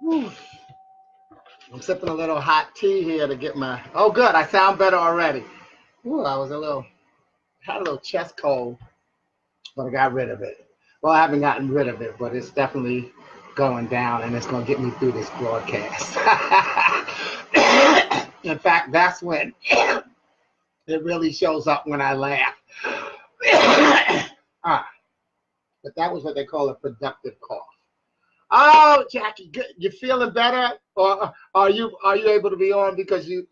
Whew. I'm sipping a little hot tea here to get my. Oh, good. I sound better already. Ooh, I was had a little chest cold, but I got rid of it. Well, I haven't gotten rid of it, but it's definitely going down, and it's going to get me through this broadcast. In fact, that's when it really shows up when I laugh. But that was what they call a productive cough. Oh, Jackie, good. You feeling better, or are you able to be on because you're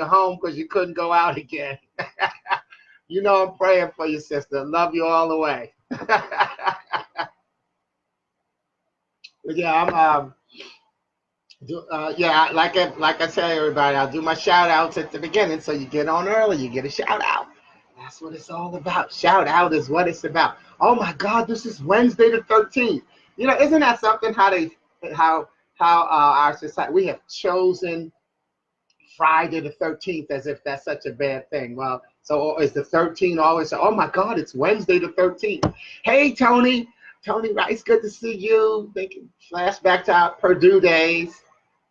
home because you couldn't go out again? You know I'm praying for you, sister. Love you all the way. Yeah, like I tell everybody, I'll do my shout outs at the beginning, so you get on early, you get a shout out. That's what it's all about. Shout out is what it's about. Oh my God, this is Wednesday the 13th. You know, isn't that something? How our society, we have chosen Friday the 13th as if that's such a bad thing. Well, so is the 13th always? Oh my God, it's Wednesday the 13th. Hey Tony Rice, good to see you. Thinking flashback to our Purdue days.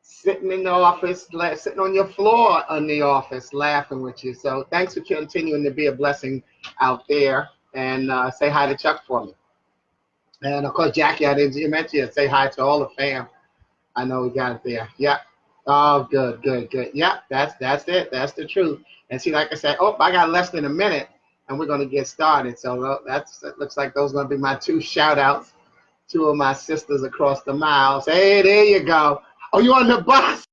Sitting in the office, sitting on your floor in the office, laughing with you. So thanks for continuing to be a blessing out there. And say hi to Chuck for me. And of course, Jackie, I didn't mention it. Say hi to all the fam. I know we got it there. Yeah. Oh, good. Yeah, that's it. That's the truth. And see, like I said, I got less than a minute, and we're going to get started. So that looks like those are going to be my two shout outs. Two of my sisters across the miles. Hey, there you go. Oh, you on the bus?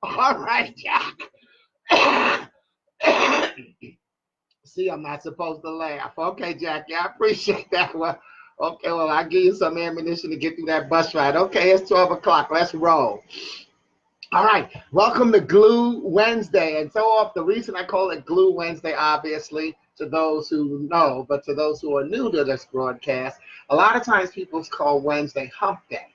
All right, Jack. See, I'm not supposed to laugh. Okay, Jackie, I appreciate that one. Okay, well, I'll give you some ammunition to get through that bus ride. Okay, it's 12 o'clock. Let's roll. All right, welcome to Glue Wednesday. And the reason I call it Glue Wednesday, obviously, to those who know, but to those who are new to this broadcast, a lot of times people call Wednesday Hump Day.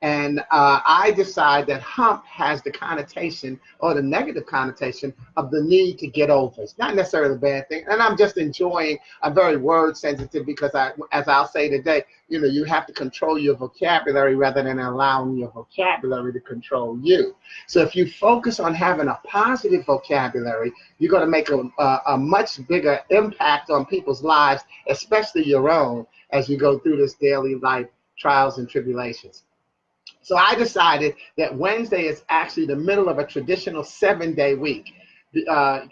And I decide that hump has the connotation or the negative connotation of the need to get over. It's not necessarily a bad thing. And I'm just enjoying, I'm very word sensitive because as I'll say today, you have to control your vocabulary rather than allowing your vocabulary to control you. So if you focus on having a positive vocabulary, you're going to make a much bigger impact on people's lives, especially your own, as you go through this daily life trials and tribulations. So I decided that Wednesday is actually the middle of a traditional 7-day week,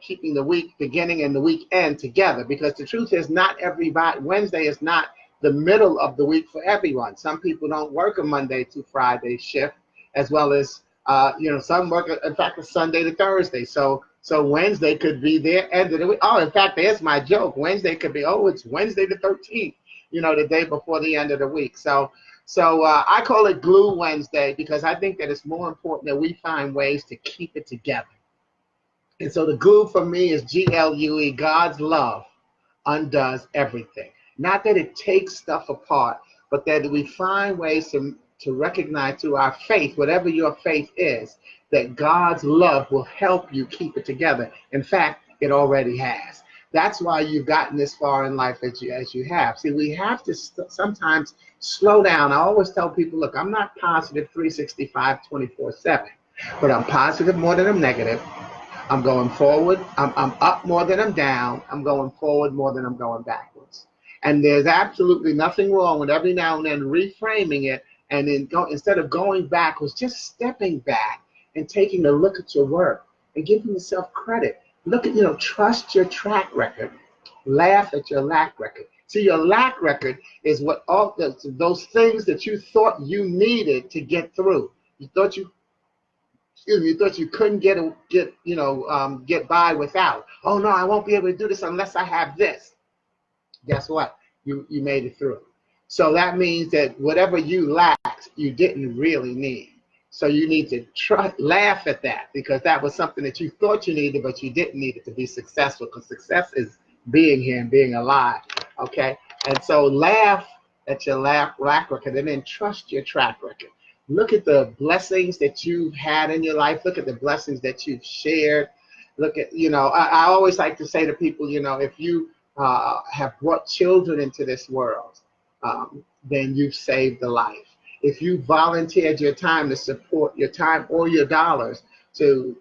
keeping the week beginning and the week end together, because the truth is Wednesday is not the middle of the week for everyone. Some people don't work a Monday to Friday shift, as well as, some work, in fact, a Sunday to Thursday. So Wednesday could be their end of the week. Oh, in fact, there's my joke. Wednesday could be, it's Wednesday the 13th, the day before the end of the week. So I call it Glue Wednesday because I think that it's more important that we find ways to keep it together. And so the glue for me is GLUE, God's love undoes everything. Not that it takes stuff apart, but that we find ways to recognize through our faith, whatever your faith is, that God's love will help you keep it together. In fact, it already has. That's why you've gotten this far in life as you have. See, we have to sometimes slow down. I always tell people, look, I'm not positive 365, 24/7, but I'm positive more than I'm negative. I'm going forward. I'm up more than I'm down. I'm going forward more than I'm going backwards. And there's absolutely nothing wrong with every now and then reframing it, and then instead of going backwards, just stepping back and taking a look at your work and giving yourself credit. Look at, trust your track record. Laugh at your lack record. See, your lack record is what all those things that you thought you needed to get through. You thought you couldn't get by without. Oh no, I won't be able to do this unless I have this. Guess what? You made it through. So that means that whatever you lacked, you didn't really need. So you need to laugh at that, because that was something that you thought you needed, but you didn't need it to be successful, because success is being here and being alive, okay? And so laugh at your lack record, and then trust your track record. Look at the blessings that you've had in your life. Look at the blessings that you've shared. Look at, I always like to say to people, if you have brought children into this world, then you've saved a life. If you volunteered your time to support your time or your dollars to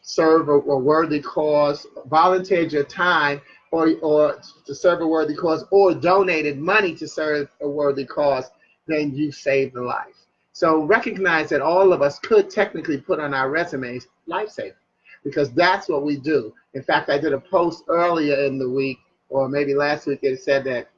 serve a worthy cause, volunteered your time or to serve a worthy cause, or donated money to serve a worthy cause, then you saved a life. So recognize that all of us could technically put on our resumes lifesaver, because that's what we do. In fact, I did a post earlier in the week, or maybe last week, it said that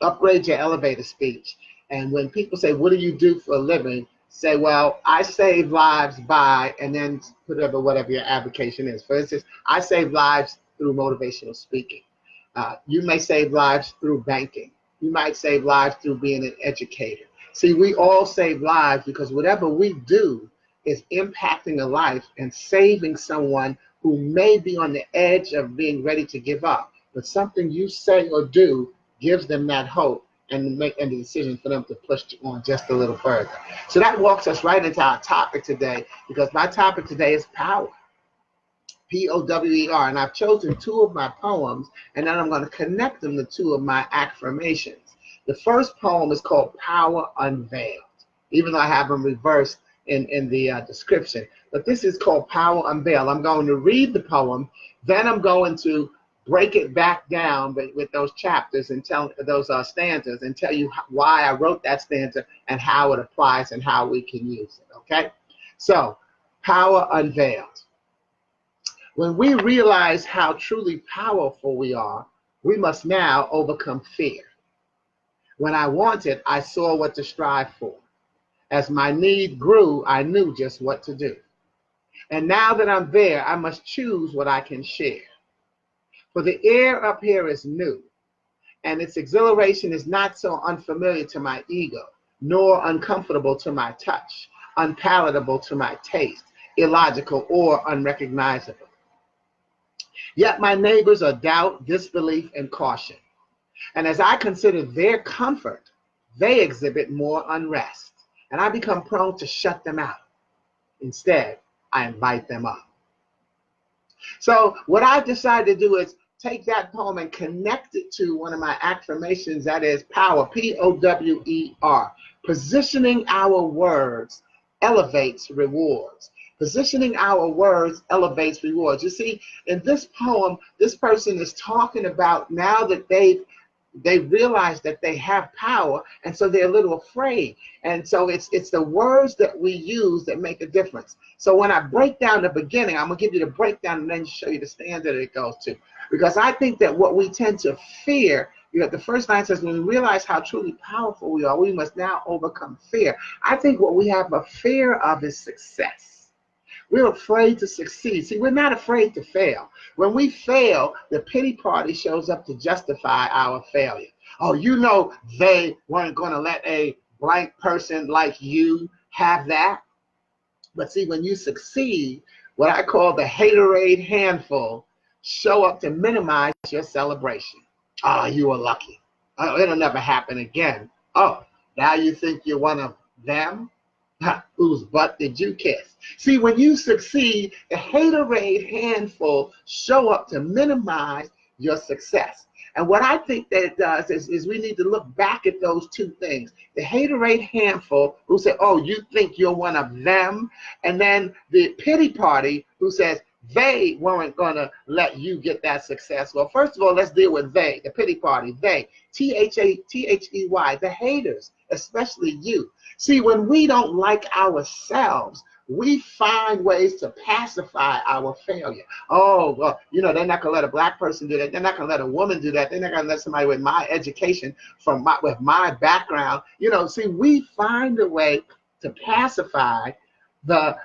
upgrade your elevator speech. And when people say, what do you do for a living? Say, well, I save lives by, and then whatever your avocation is. For instance, I save lives through motivational speaking. You may save lives through banking. You might save lives through being an educator. See, we all save lives because whatever we do is impacting a life and saving someone who may be on the edge of being ready to give up. But something you say or do gives them that hope and the decision for them to push on just a little further. So that walks us right into our topic today, because my topic today is power. P-O-W-E-R. And I've chosen two of my poems, and then I'm going to connect them to two of my affirmations. The first poem is called Power Unveiled, even though I have them reversed in the description. But this is called Power Unveiled. I'm going to read the poem, then I'm going to break it back down with those chapters and tell those stanzas and tell you why I wrote that stanza and how it applies and how we can use it, okay? So, Power Unveiled. When we realize how truly powerful we are, we must now overcome fear. When I wanted, I saw what to strive for. As my need grew, I knew just what to do. And now that I'm there, I must choose what I can share. For the air up here is new, and its exhilaration is not so unfamiliar to my ego, nor uncomfortable to my touch, unpalatable to my taste, illogical or unrecognizable. Yet my neighbors are doubt, disbelief, and caution. And as I consider their comfort, they exhibit more unrest, and I become prone to shut them out. Instead, I invite them up. So what I've decided to do is take that poem and connect it to one of my affirmations, that is power, P-O-W-E-R. Positioning our words elevates rewards. Positioning our words elevates rewards. You see, in this poem, this person is talking about now that they realize that they have power, and so they're a little afraid. And so it's the words that we use that make a difference. So when I break down the beginning, I'm going to give you the breakdown and then show you the standard that it goes to. Because I think that what we tend to fear, the first line says, when we realize how truly powerful we are, we must now overcome fear. I think what we have a fear of is success. We're afraid to succeed. See, we're not afraid to fail. When we fail, the pity party shows up to justify our failure. Oh, you know they weren't going to let a blank person like you have that. But see, when you succeed, what I call the haterade handful show up to minimize your celebration. Oh, you were lucky. Oh, it'll never happen again. Oh, now you think you're one of them? Whose butt did you kiss? See, when you succeed, the haterade handful show up to minimize your success. And what I think that it does is we need to look back at those two things. The haterade handful who say, oh, you think you're one of them? And then the pity party who says they weren't going to let you get that success. Well, first of all, let's deal with they, the pity party, they, T-H-E-Y, the haters, especially you. See, when we don't like ourselves, we find ways to pacify our failure. Oh, well, you know, they're not going to let a black person do that. They're not going to let a woman do that. They're not going to let somebody with my education, with my background. You know, see, we find a way to pacify the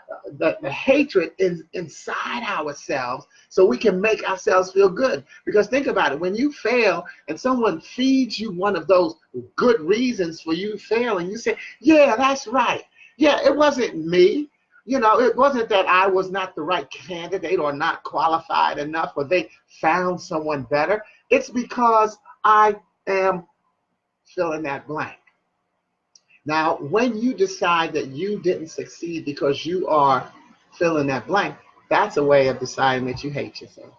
hatred inside ourselves so we can make ourselves feel good. Because think about it, when you fail and someone feeds you one of those good reasons for you failing, you say, yeah, that's right. Yeah, it wasn't me. You know, it wasn't that I was not the right candidate or not qualified enough or they found someone better. It's because I am fill in that blank. Now, when you decide that you didn't succeed because you are fill in that blank, that's a way of deciding that you hate yourself.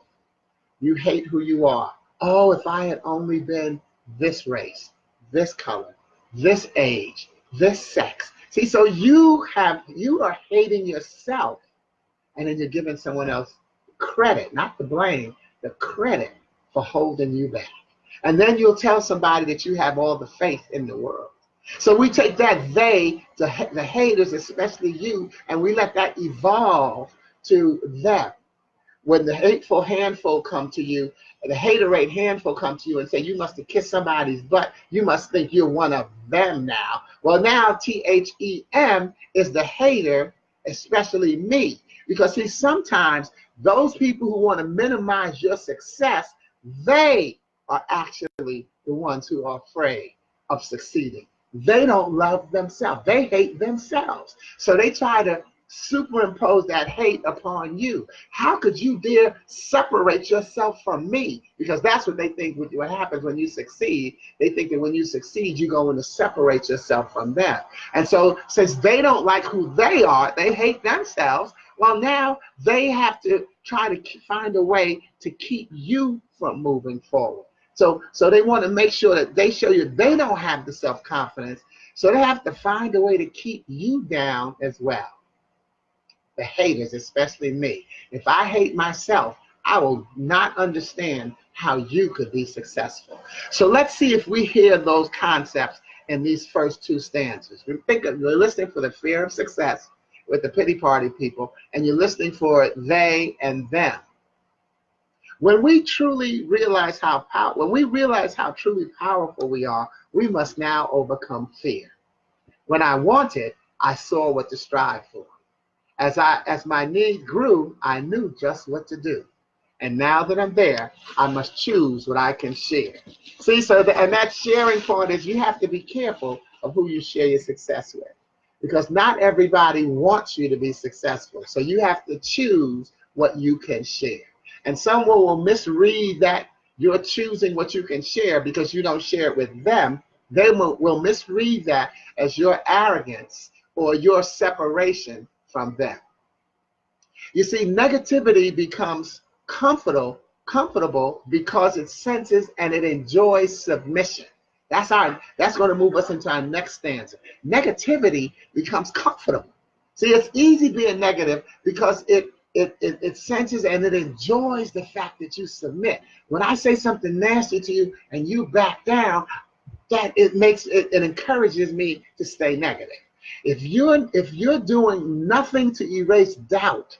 You hate who you are. Oh, if I had only been this race, this color, this age, this sex. See, so you are hating yourself, and then you're giving someone else credit, not the blame, the credit for holding you back. And then you'll tell somebody that you have all the faith in the world. So we take that they, the haters, especially you, and we let that evolve to them. When the hateful handful come to you, the haterade handful come to you and say, you must have kissed somebody's butt, you must think you're one of them now. Well, now THEM is the hater, especially me. Because see, sometimes those people who want to minimize your success, they are actually the ones who are afraid of succeeding. They don't love themselves. They hate themselves. So they try to superimpose that hate upon you. How could you dare separate yourself from me? Because that's what they think what happens when you succeed. They think that when you succeed, you're going to separate yourself from them. And so since they don't like who they are, they hate themselves, well, now they have to try to find a way to keep you from moving forward. So they want to make sure that they show you they don't have the self-confidence. So they have to find a way to keep you down as well. The haters, especially me. If I hate myself, I will not understand how you could be successful. So let's see if we hear those concepts in these first two stanzas. You're listening for the fear of success with the pity party people, and you're listening for they and them. When we truly realize how truly powerful we are, we must now overcome fear. When I wanted, I saw what to strive for. As my need grew, I knew just what to do. And now that I'm there, I must choose what I can share. See, and that sharing part is you have to be careful of who you share your success with. Because not everybody wants you to be successful. So you have to choose what you can share. And someone will misread that you're choosing what you can share because you don't share it with them. They will misread that as your arrogance or your separation from them. You see, negativity becomes comfortable because it senses and it enjoys submission. That's going to move us into our next stanza. Negativity becomes comfortable. See, it's easy being negative because it senses and it enjoys the fact that you submit. When I say something nasty to you and you back down, that it encourages me to stay negative. If you're doing nothing to erase doubt,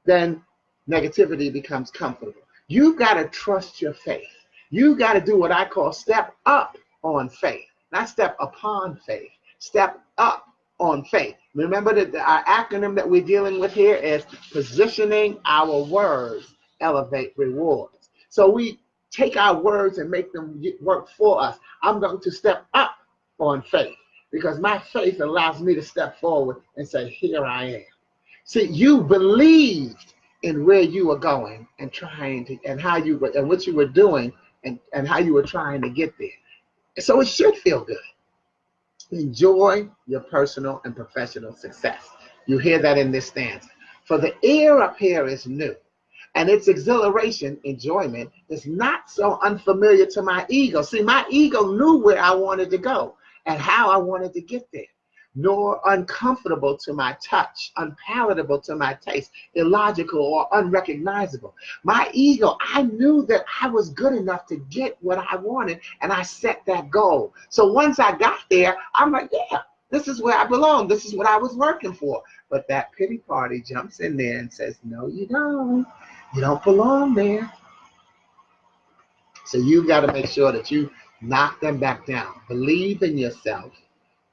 then negativity becomes comfortable. You've got to trust your faith. You've got to do what I call step up on faith, not step upon faith. Step up on faith. Remember that our acronym that we're dealing with here is positioning our words, elevate rewards. So we take our words and make them work for us. I'm going to step up on faith because my faith allows me to step forward and say, here I am. See, you believed in where you were going and trying to, and how you were, and what you were doing, and how you were trying to get there. So it should feel good. Enjoy your personal and professional success. You hear that in this stanza. For the air up here is new, and its exhilaration, enjoyment, is not so unfamiliar to my ego. See, my ego knew where I wanted to go and how I wanted to get there, nor uncomfortable to my touch, unpalatable to my taste, illogical or unrecognizable. My ego, I knew that I was good enough to get what I wanted, and I set that goal. So once I got there, I'm like, yeah, this is where I belong. This is what I was working for. But that pity party jumps in there and says, no, you don't. You don't belong there. So you've got to make sure that you knock them back down. Believe in yourself.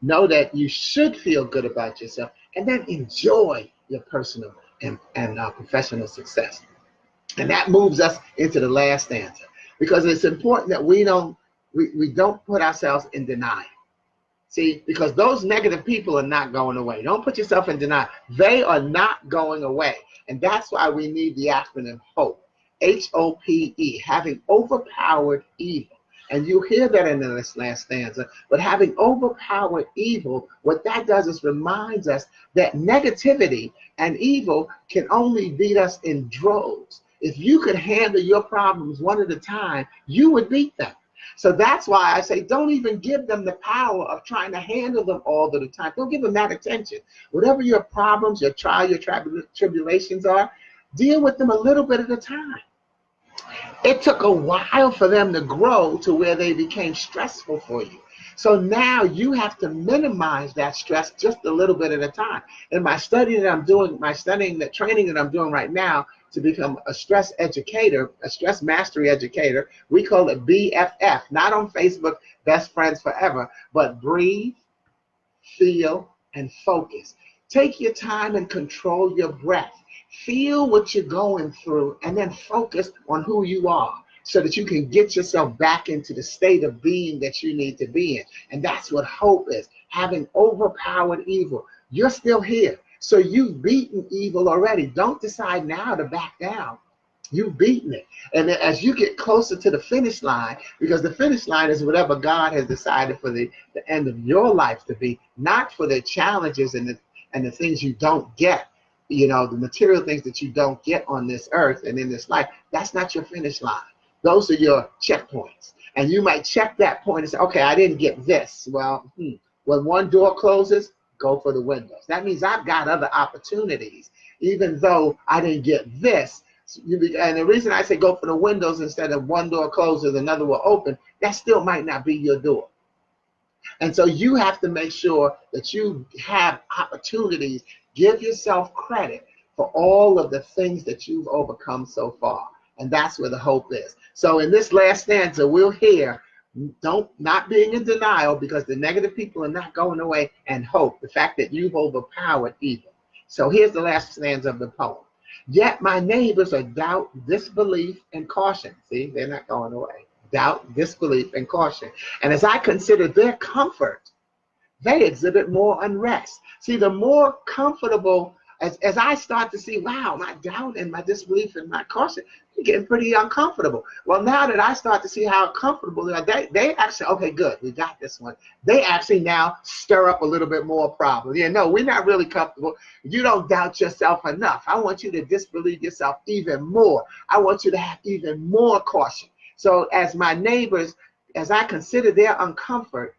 Know that you should feel good about yourself, and then enjoy your personal and professional success. And that moves us into the last stanza, because it's important that we don't put ourselves in denial. See, because those negative people are not going away. Don't put yourself in denial. They are not going away. And that's why we need the acronym HOPE, H-O-P-E, having overpowered evil. And you hear that in this last stanza. But having overpowered evil, what that does is reminds us that negativity and evil can only beat us in droves. If you could handle your problems one at a time, you would beat them. So that's why I say don't even give them the power of trying to handle them all of the time. Don't give them that attention. Whatever your problems, your trial, your tribulations are, deal with them a little bit at a time. It took a while for them to grow to where they became stressful for you. So now you have to minimize that stress just a little bit at a time. In my study that I'm doing, the training that I'm doing right now to become a stress educator, a stress mastery educator, we call it BFF, not on Facebook, Best Friends Forever, but breathe, feel, and focus. Take your time and control your breath. Feel what you're going through and then focus on who you are so that you can get yourself back into the state of being that you need to be in. And that's what hope is, having overpowered evil. You're still here. So you've beaten evil already. Don't decide now to back down. You've beaten it. And then as you get closer to the finish line, because the finish line is whatever God has decided for the end of your life to be, not for the challenges and the things you don't get. You know, the material things that you don't get on this earth and in this life, that's not your finish line. Those are your checkpoints. And you might check that point and say, okay, I didn't get this. Well, when one door closes, go for the windows. That means I've got other opportunities, even though I didn't get this. And the reason I say go for the windows instead of one door closes, another will open, that still might not be your door. And so you have to make sure that you have opportunities. Give yourself credit for all of the things that you've overcome so far. And that's where the hope is. So in this last stanza, we'll hear, not being in denial because the negative people are not going away, and hope, the fact that you've overpowered evil. So here's the last stanza of the poem. Yet my neighbors are doubt, disbelief, and caution. See, they're not going away. Doubt, disbelief, and caution. And as I consider their comfort, they exhibit more unrest. See, the more comfortable, as I start to see, wow, my doubt and my disbelief and my caution, they're getting pretty uncomfortable. Well, now that I start to see how comfortable they are, they actually, okay, good, we got this one. They actually now stir up a little bit more problems. Yeah, no, we're not really comfortable. You don't doubt yourself enough. I want you to disbelieve yourself even more. I want you to have even more caution. So as my neighbors, as I consider their comfort,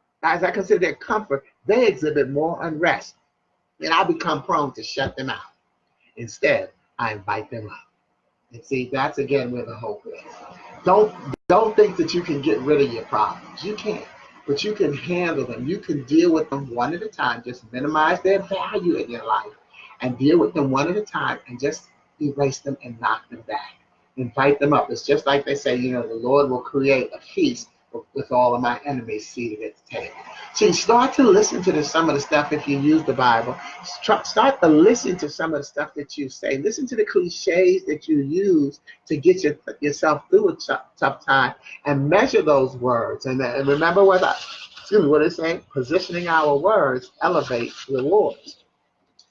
they exhibit more unrest. And I become prone to shut them out. Instead, I invite them up. And see, that's again where the hope is. Don't think that you can get rid of your problems. You can't. But you can handle them. You can deal with them one at a time. Just minimize their value in your life and deal with them one at a time and just erase them and knock them back. Invite them up. It's just like they say, you know, the Lord will create a feast with all of my enemies seated at the table. So you start to listen to some of the stuff if you use the Bible. Start to listen to some of the stuff that you say. Listen to the cliches that you use to get yourself through a tough time, and measure those words. And remember what it's saying? Positioning our words elevates rewards.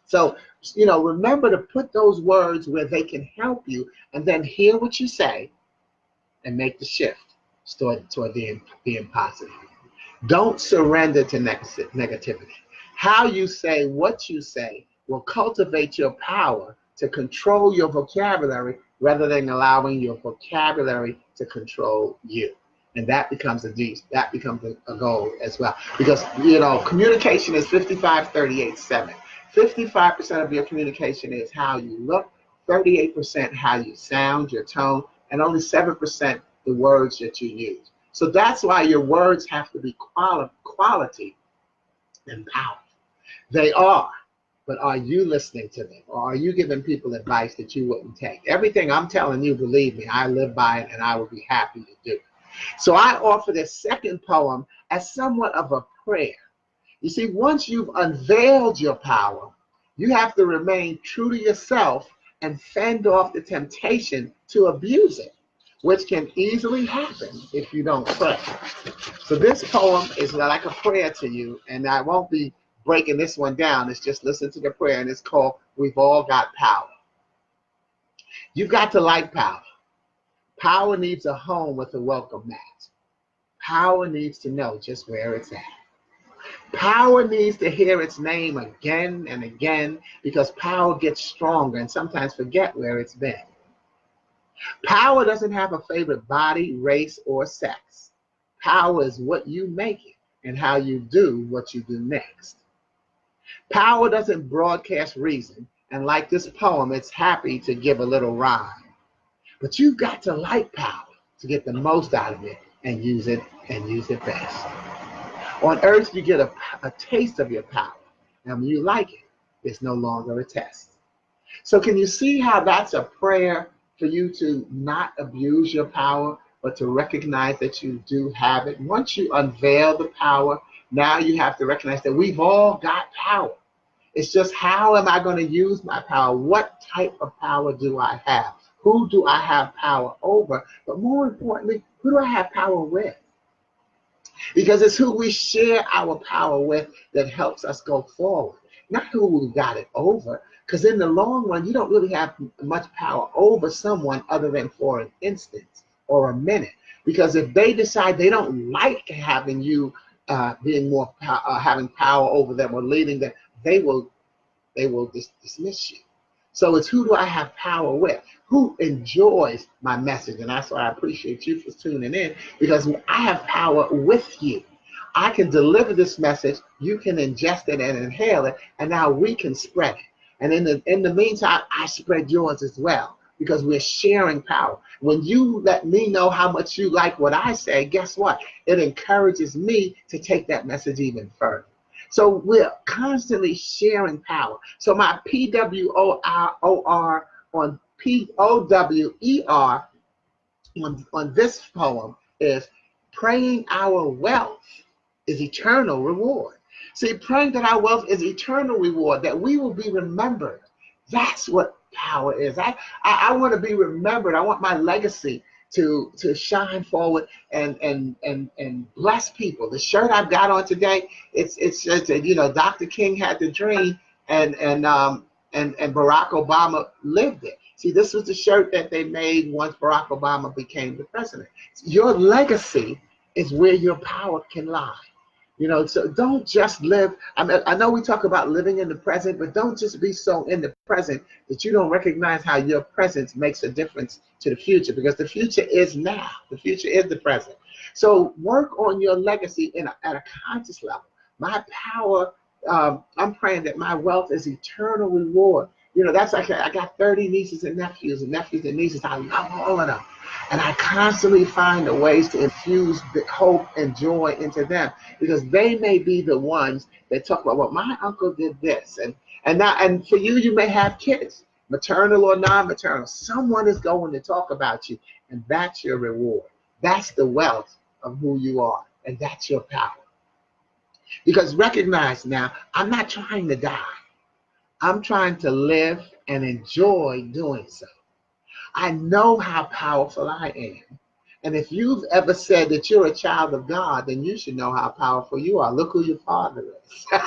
So, you know, remember to put those words where they can help you, and then hear what you say and make the shift toward being positive. Don't surrender to negativity. How you say what you say will cultivate your power to control your vocabulary rather than allowing your vocabulary to control you. And that becomes a goal as well. Because, you know, communication is 55-38-7. 55% of your communication is how you look, 38% how you sound, your tone, and only 7% the words that you use. So that's why your words have to be quality and powerful. They are, but are you listening to them? Or are you giving people advice that you wouldn't take? Everything I'm telling you, believe me, I live by it and I would be happy to do it. So I offer this second poem as somewhat of a prayer. You see, once you've unveiled your power, you have to remain true to yourself and fend off the temptation to abuse it, which can easily happen if you don't pray. So this poem is like a prayer to you, and I won't be breaking this one down. It's just listen to the prayer, and it's called We've All Got Power. You've got to like power. Power needs a home with a welcome mat. Power needs to know just where it's at. Power needs to hear its name again and again, because power gets stronger and sometimes forget where it's been. Power doesn't have a favorite body, race, or sex. Power is what you make it and how you do what you do next. Power doesn't broadcast reason, and like this poem, it's happy to give a little rhyme. But you've got to like power to get the most out of it and use it best. On earth, you get a taste of your power, and when you like it, it's no longer a test. So can you see how that's a prayer for you to not abuse your power, but to recognize that you do have it? Once you unveil the power, now you have to recognize that we've all got power. It's just, how am I going to use my power? What type of power do I have? Who do I have power over? But more importantly, who do I have power with? Because it's who we share our power with that helps us go forward, not who we got it over. Because in the long run, you don't really have much power over someone other than for an instant or a minute. Because if they decide they don't like having you having power over them or leading them, they will dismiss you. So it's, who do I have power with? Who enjoys my message? And that's why I appreciate you for tuning in, because I have power with you. I can deliver this message, you can ingest it and inhale it, and now we can spread it. And in the meantime, I spread yours as well, because we're sharing power. When you let me know how much you like what I say, guess what? It encourages me to take that message even further. So we're constantly sharing power. So my PWOR on POWER on this poem is, praying our wealth is eternal reward. See, praying that our wealth is eternal reward, that we will be remembered. That's what power is. I want to be remembered. I want my legacy to shine forward and bless people. The shirt I've got on today, it's just, you know, Dr. King had the dream, and Barack Obama lived it. See, this was the shirt that they made once Barack Obama became the president. Your legacy is where your power can lie. You know, so don't just live. I know we talk about living in the present, but don't just be so in the present that you don't recognize how your presence makes a difference to the future, because the future is now. The future is the present. So work on your legacy at a conscious level. My power, I'm praying that my wealth is eternal reward. You know, that's like, I got 30 nieces and nephews and nieces. I love all of them. And I constantly find the ways to infuse the hope and joy into them, because they may be the ones that talk about, well, my uncle did this. And for you, you may have kids, maternal or non-maternal. Someone is going to talk about you, and that's your reward. That's the wealth of who you are, and that's your power. Because recognize now, I'm not trying to die. I'm trying to live and enjoy doing so. I know how powerful I am. And if you've ever said that you're a child of God, then you should know how powerful you are. Look who your father is.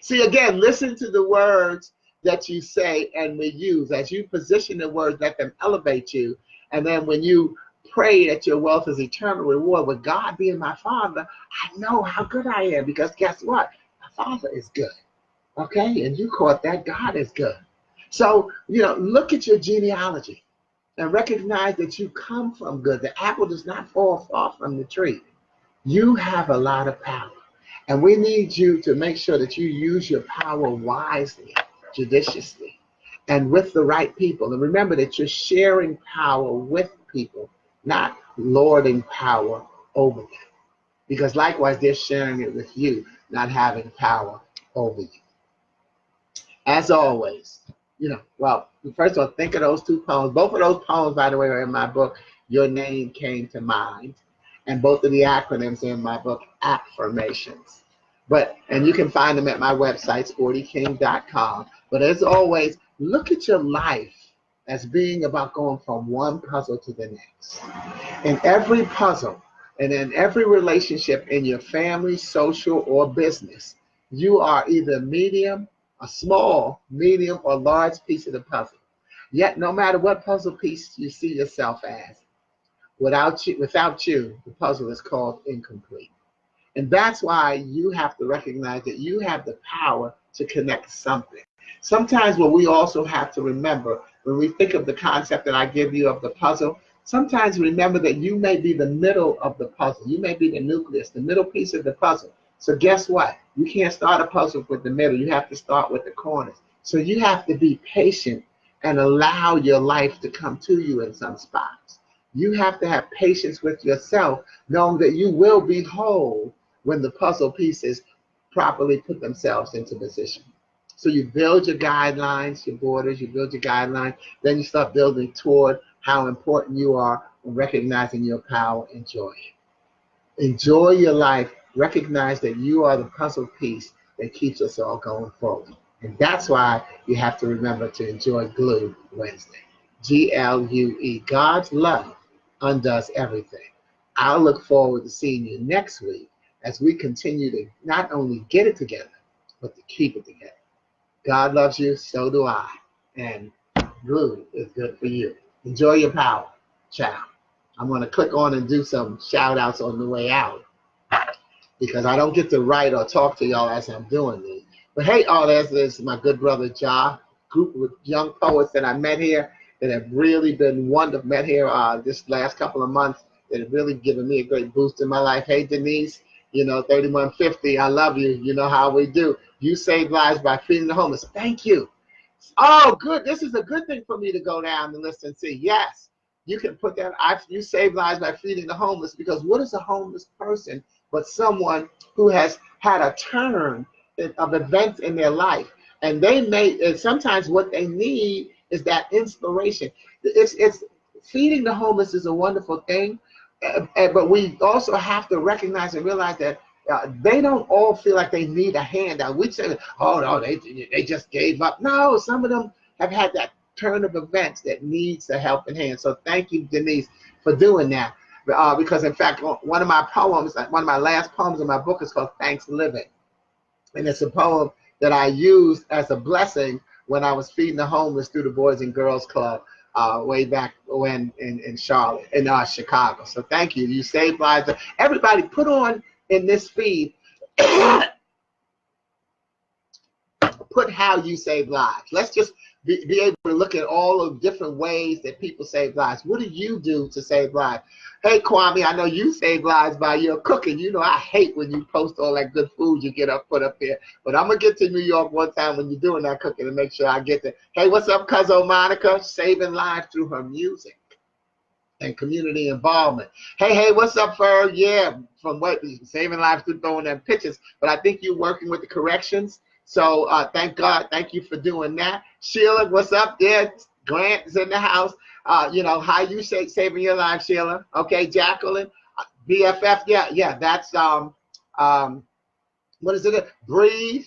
See, again, listen to the words that you say and we use. As you position the words, let them elevate you. And then when you pray that your wealth is eternal reward, with God being my father, I know how good I am, because guess what? My father is good. Okay? And you caught that. God is good. So, you know, look at your genealogy and recognize that you come from good. The apple does not fall far from the tree. You have a lot of power. And we need you to make sure that you use your power wisely, judiciously, and with the right people. And remember that you're sharing power with people, not lording power over them. Because likewise, they're sharing it with you, not having power over you. As always, you know, well, first of all, think of those two poems. Both of those poems, by the way, are in my book, Your Name Came to Mind. And both of the acronyms are in my book, Affirmations. And you can find them at my website, sportyking.com. But as always, look at your life as being about going from one puzzle to the next. In every puzzle and in every relationship in your family, social, or business, you are either medium, a small, medium, or large piece of the puzzle. Yet, no matter what puzzle piece you see yourself as, without you, the puzzle is called incomplete. And that's why you have to recognize that you have the power to connect something. Sometimes what we also have to remember, when we think of the concept that I give you of the puzzle, Sometimes remember that you may be the middle of the puzzle. You may be the nucleus, the middle piece of the puzzle. So guess what? You can't start a puzzle with the middle. You have to start with the corners. So you have to be patient and allow your life to come to you in some spots. You have to have patience with yourself, knowing that you will be whole when the puzzle pieces properly put themselves into position. So you build your guidelines, your borders, you build your guidelines, then you start building toward how important you are and recognizing your power. Enjoy it. Enjoy your life. Recognize that you are the puzzle piece that keeps us all going forward. And that's why you have to remember to enjoy Glue Wednesday. Glue. God's love undoes everything. I'll look forward to seeing you next week as we continue to not only get it together, but to keep it together. God loves you, so do I. And glue is good for you. Enjoy your power. Ciao. I'm going to click on and do some shout outs on the way out because I don't get to write or talk to y'all as I'm doing these. But hey, there's my good brother Ja, group of young poets that I met here that have really been wonderful. Met here this last couple of months that have really given me a great boost in my life. Hey, Denise, 3150, I love you. You know how we do. You save lives by feeding the homeless. Thank you. Oh, good. This is a good thing for me to go down and listen and see. Yes, you can put that. You save lives by feeding the homeless, because what is a homeless person but someone who has had a turn of events in their life, and and sometimes what they need is that inspiration. It's feeding the homeless is a wonderful thing, but we also have to recognize and realize that they don't all feel like they need a handout. We say, oh no, they just gave up. No, some of them have had that turn of events that needs a helping hand. So thank you, Denise, for doing that. Because in fact, one of my last poems in my book is called Thanks Living. And it's a poem that I used as a blessing when I was feeding the homeless through the Boys and Girls Club way back when in Charlotte, in Chicago. So thank you. You saved lives. Everybody put on in this feed, put how you save lives. Let's just be able to look at all of different ways that people save lives. What do you do to save lives? Hey, Kwame, I know you save lives by your cooking. I hate when you post all that good food you put up there. But I'm going to get to New York one time when you're doing that cooking and make sure I get there. Hey, what's up, Cousin Monica? Saving lives through her music and community involvement. Hey, what's up, Ferg? Yeah, from saving lives through throwing them pictures. But I think you're working with the corrections. So thank God. Thank you for doing that. Sheila, what's up there? Grant is in the house. How you saving your life, Sheila? Okay, Jacqueline, BFF. Yeah. That's what is it? Breathe,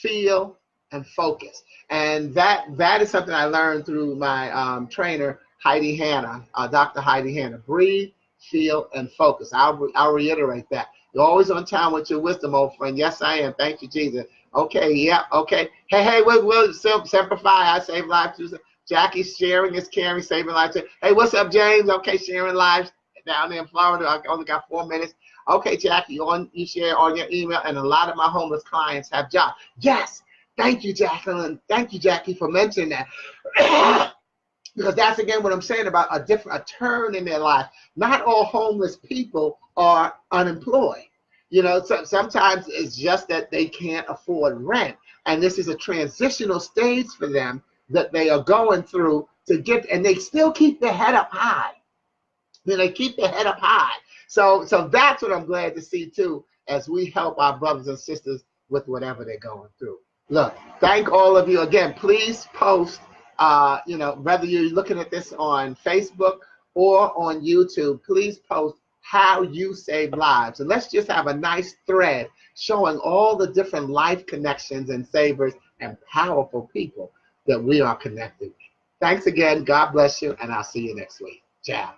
feel, and focus. And that is something I learned through my trainer, Heidi Hanna, Dr. Heidi Hanna. Breathe, feel, and focus. I'll reiterate that. You're always on time with your wisdom, old friend. Yes, I am. Thank you, Jesus. Okay, yeah, okay. Hey, we'll simplify. I save lives. Jackie's sharing is caring, saving lives. Hey, what's up, James? Okay, sharing lives down there in Florida. I only got 4 minutes. Okay, Jackie, you share on your email, and a lot of my homeless clients have jobs. Yes, thank you, Jacqueline. Thank you, Jackie, for mentioning that. Because that's, again, what I'm saying about a turn in their life. Not all homeless people are unemployed. Sometimes it's just that they can't afford rent. And this is a transitional stage for them that they are going through and they still keep their head up high. They keep their head up high. So that's what I'm glad to see, too, as we help our brothers and sisters with whatever they're going through. Look, thank all of you. Again, please post, whether you're looking at this on Facebook or on YouTube, please post how you save lives. And let's just have a nice thread showing all the different life connections and savers and powerful people that we are connected with. Thanks again. God bless you, and I'll see you next week. Ciao.